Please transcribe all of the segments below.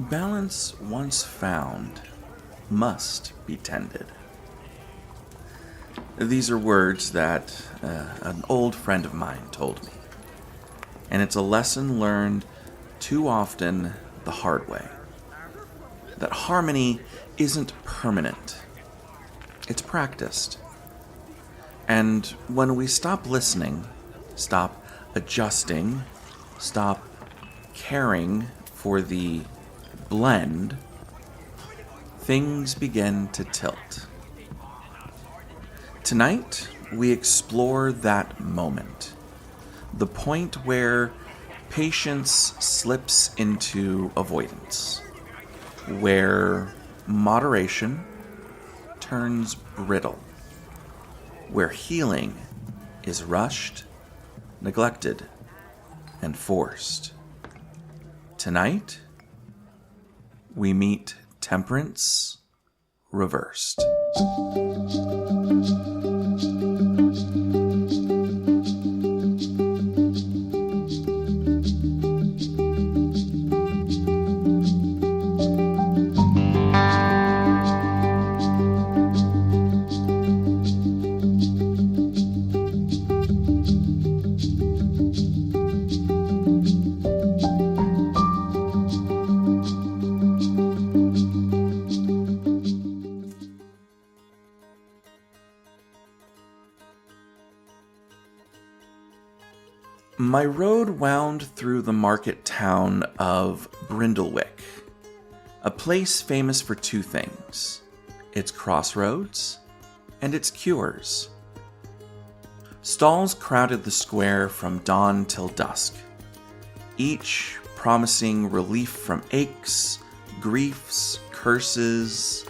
Balance once found must be tended. These are words that an old friend of mine told me, and it's a lesson learned too often the hard way. That harmony isn't permanent, it's practiced. And when we stop listening, stop adjusting, stop caring for the blend, things begin to tilt. Tonight, we explore that moment, the point where patience slips into avoidance, where moderation turns brittle, where healing is rushed, neglected, and forced. Tonight, we meet Temperance Reversed. My road wound through the market town of Brindlewick, a place famous for two things: its crossroads and its cures. Stalls crowded the square from dawn till dusk, each promising relief from aches, griefs, curses,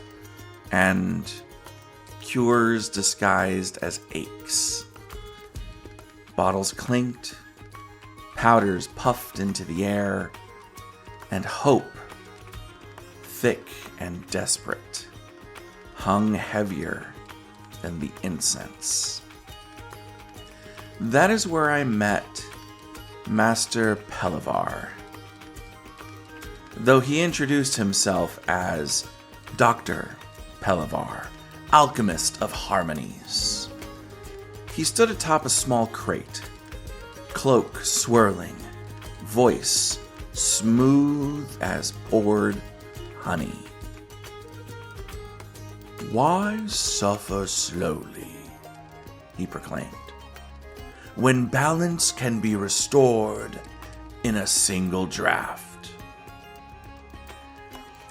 and cures disguised as aches. Bottles clinked, powders puffed into the air, and hope, thick and desperate, hung heavier than the incense. That is where I met Master Pelavar. Though he introduced himself as Dr. Pelavar, alchemist of harmonies, he stood atop a small crate, cloak swirling, voice smooth as poured honey. "Why suffer slowly," he proclaimed, "when balance can be restored in a single draft?"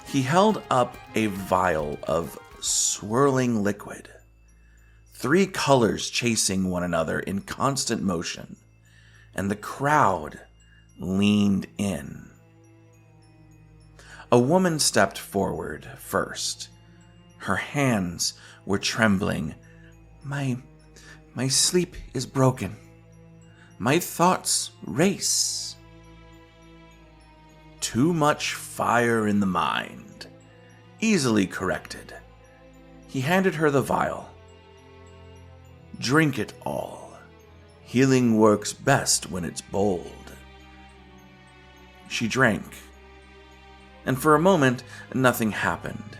He held up a vial of swirling liquid, three colors chasing one another in constant motion, and the crowd leaned in. A woman stepped forward first. Her hands were trembling. My sleep is broken. My thoughts race. Too much fire in the mind. Easily corrected. He handed her the vial. Drink it all. Healing works best when it's bold. She drank, and for a moment, nothing happened.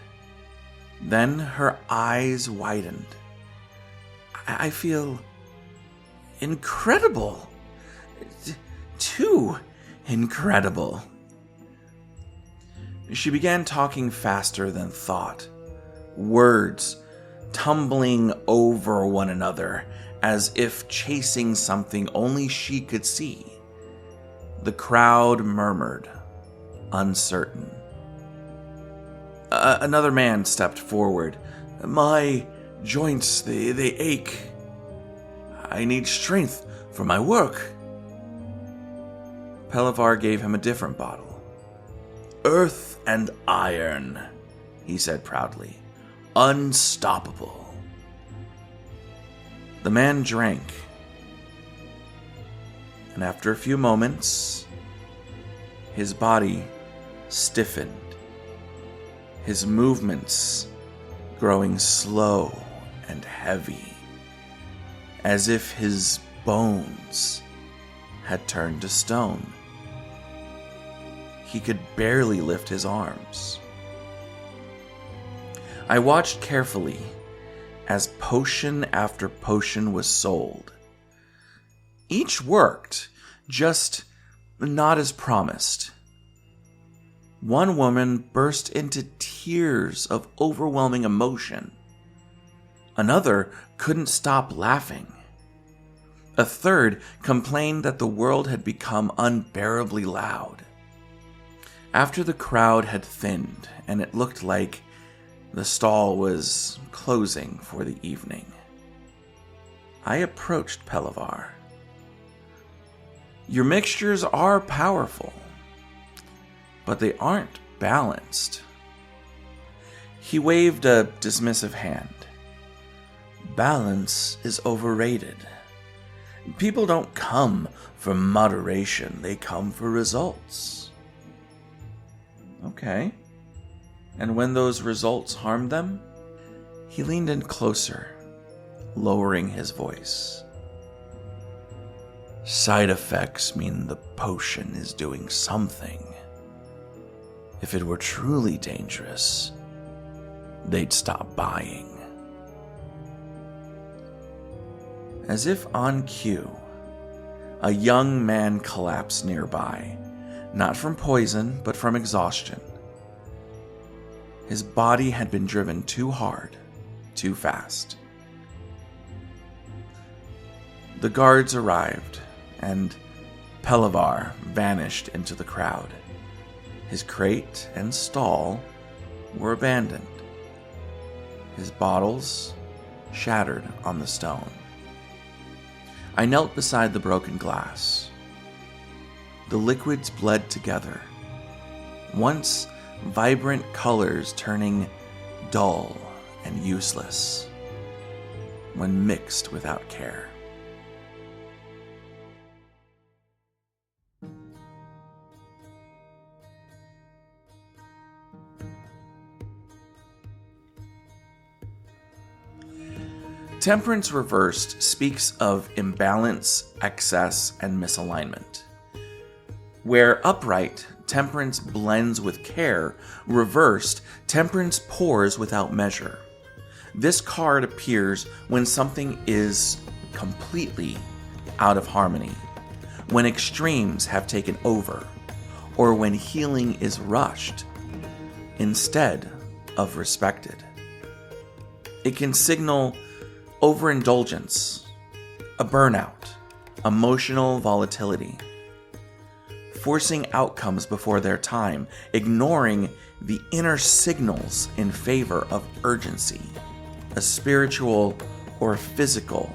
Then her eyes widened. I feel incredible. Too incredible. She began talking faster than thought, words tumbling over one another as if chasing something only she could see. The crowd murmured, uncertain. Another man stepped forward. "My joints, they ache. I need strength for my work." Pelavar gave him a different bottle. "Earth and iron," he said proudly. "Unstoppable." The man drank, and after a few moments, his body stiffened, his movements growing slow and heavy, as if his bones had turned to stone. he could barely lift his arms. I watched carefully as potion after potion was sold. Each worked, just not as promised. One woman burst into tears of overwhelming emotion. Another couldn't stop laughing. A third complained that the world had become unbearably loud. After the crowd had thinned and it looked like the stall was closing for the evening, I approached Pelavar. Your mixtures are powerful, but they aren't balanced. He waved a dismissive hand. Balance is overrated. People don't come for moderation, they come for results. Okay. And when those results harm them? He leaned in closer, lowering his voice. Side effects mean the potion is doing something. If it were truly dangerous, they'd stop buying. As if on cue, a young man collapsed nearby, not from poison, but from exhaustion. His body had been driven too hard, too fast. The guards arrived, and Pelavar vanished into the crowd. His crate and stall were abandoned. His bottles shattered on the stone. I knelt beside the broken glass. The liquids bled together, once vibrant colors turning dull and useless when mixed without care. Temperance Reversed speaks of imbalance, excess, and misalignment. Where upright, temperance blends with care, reversed, temperance pours without measure. This card appears when something is completely out of harmony, when extremes have taken over, or when healing is rushed instead of respected. It can signal overindulgence, a burnout, emotional volatility, forcing outcomes before their time, ignoring the inner signals in favor of urgency, a spiritual or physical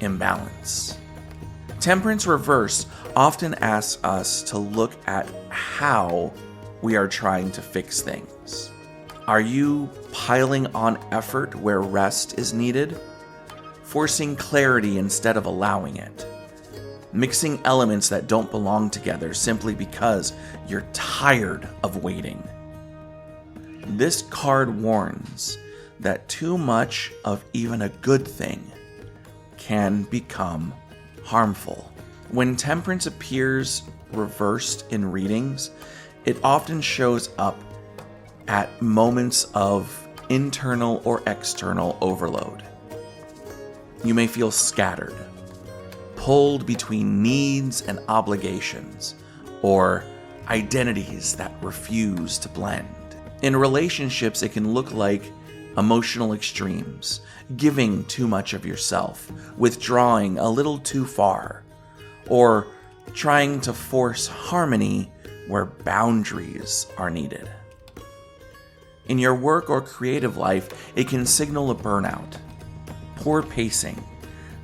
imbalance. Temperance Reversed often asks us to look at how we are trying to fix things. Are you piling on effort where rest is needed? Forcing clarity instead of allowing it? Mixing elements that don't belong together simply because you're tired of waiting? This card warns that too much of even a good thing can become harmful. When temperance appears reversed in readings, it often shows up at moments of internal or external overload. You may feel scattered, pulled between needs and obligations, or identities that refuse to blend. In relationships, it can look like emotional extremes, giving too much of yourself, withdrawing a little too far, or trying to force harmony where boundaries are needed. In your work or creative life, it can signal a burnout, poor pacing,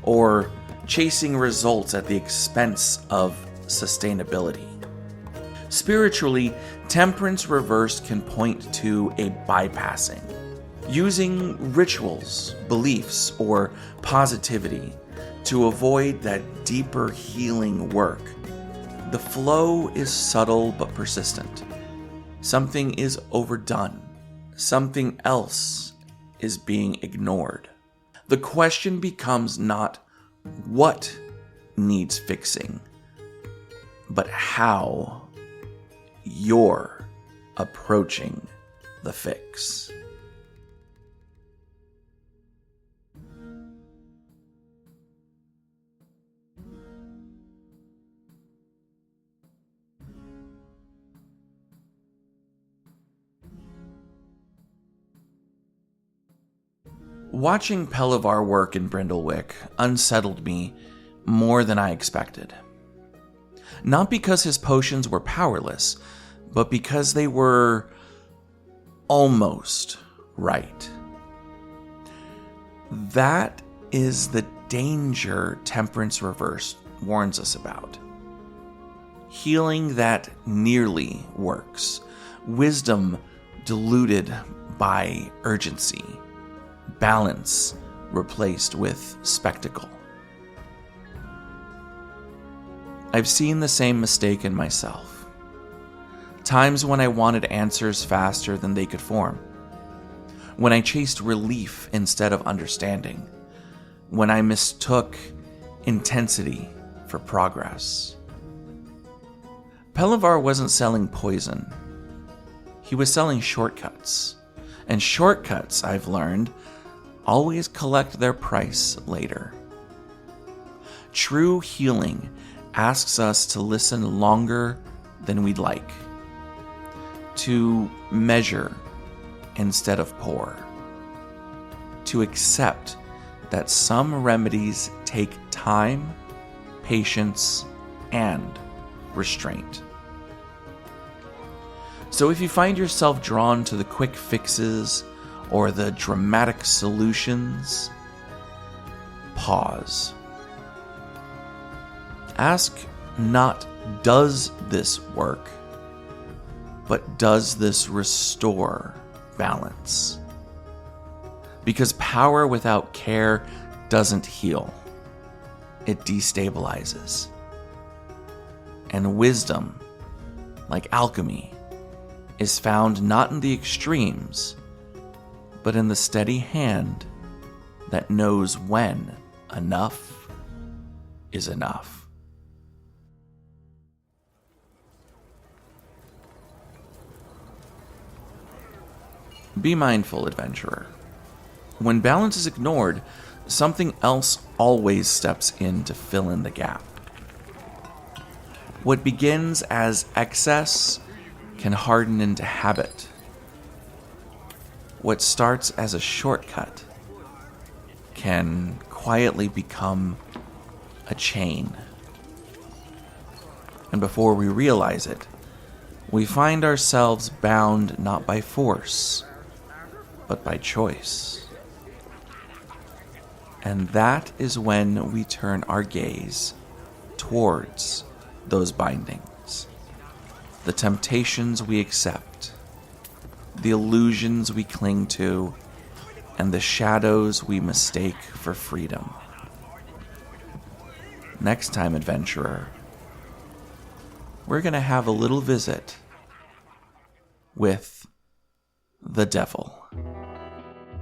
or chasing results at the expense of sustainability. Spiritually, Temperance Reversed can point to a bypassing, using rituals, beliefs, or positivity to avoid that deeper healing work. The flow is subtle but persistent. Something is overdone. Something else is being ignored. The question becomes not what needs fixing, but how you're approaching the fix. Watching Pelivar work in Brindlewick unsettled me more than I expected. Not because his potions were powerless, but because they were almost right. That is the danger Temperance Reversed warns us about. Healing that nearly works. Wisdom diluted by urgency. Balance replaced with spectacle. I've seen the same mistake in myself. Times when I wanted answers faster than they could form. When I chased relief instead of understanding. When I mistook intensity for progress. Pelivar wasn't selling poison. He was selling shortcuts. And shortcuts, I've learned, always collect their price later. True healing asks us to listen longer than we'd like, to measure instead of pour, to accept that some remedies take time, patience, and restraint. So if you find yourself drawn to the quick fixes or the dramatic solutions, pause. Ask not, does this work, but does this restore balance? Because power without care doesn't heal. It destabilizes. And wisdom, like alchemy, is found not in the extremes, but in the steady hand that knows when enough is enough. Be mindful, adventurer. When balance is ignored, something else always steps in to fill in the gap. What begins as excess can harden into habit. What starts as a shortcut can quietly become a chain. And before we realize it, we find ourselves bound not by force, but by choice. And that is when we turn our gaze towards those bindings, the temptations we accept, the illusions we cling to, and the shadows we mistake for freedom. Next time, adventurer, we're going to have a little visit with the devil.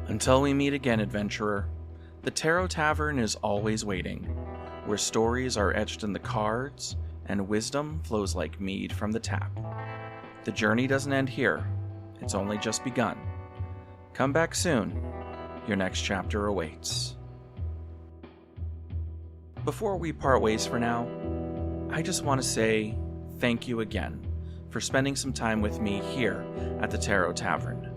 Until we meet again, adventurer, the Tarot Tavern is always waiting, where stories are etched in the cards and wisdom flows like mead from the tap. The journey doesn't end here. It's only just begun. Come back soon. Your next chapter awaits. Before we part ways for now, I just want to say thank you again for spending some time with me here at the Tarot Tavern.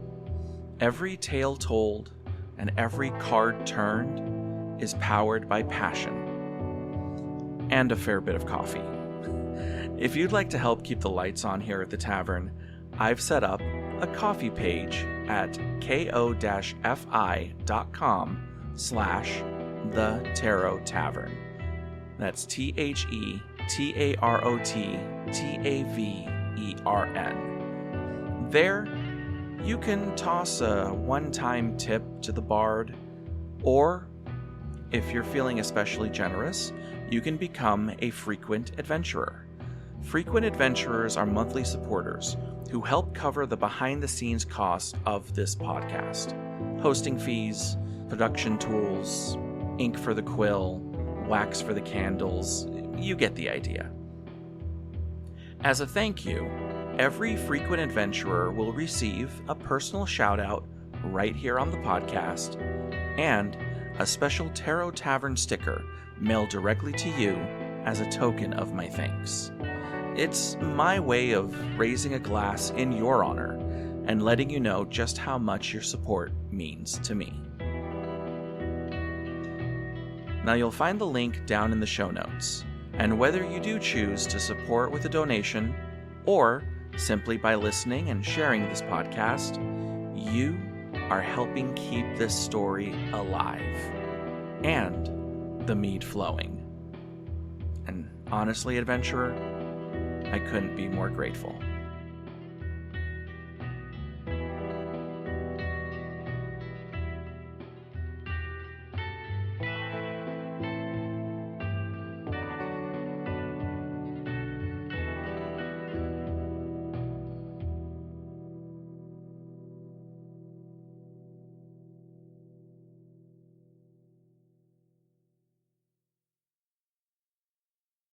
Every tale told and every card turned is powered by passion and a fair bit of coffee. If you'd like to help keep the lights on here at the tavern, I've set up a coffee page at ko-fi.com/the Tarot Tavern. That's TheTarotTavern. There, you can toss a one-time tip to the bard, or if you're feeling especially generous, you can become a frequent adventurer. Frequent adventurers are monthly supporters who help cover the behind-the-scenes cost of this podcast. Hosting fees, production tools, ink for the quill, wax for the candles, you get the idea. As a thank you, Every frequent adventurer will receive a personal shout out right here on the podcast and a special Tarot Tavern sticker mailed directly to you as a token of my thanks. It's my way of raising a glass in your honor and letting you know just how much your support means to me. Now you'll find the link down in the show notes, and whether you do choose to support with a donation or simply by listening and sharing this podcast, you are helping keep this story alive and the mead flowing. And honestly, adventurer, I couldn't be more grateful.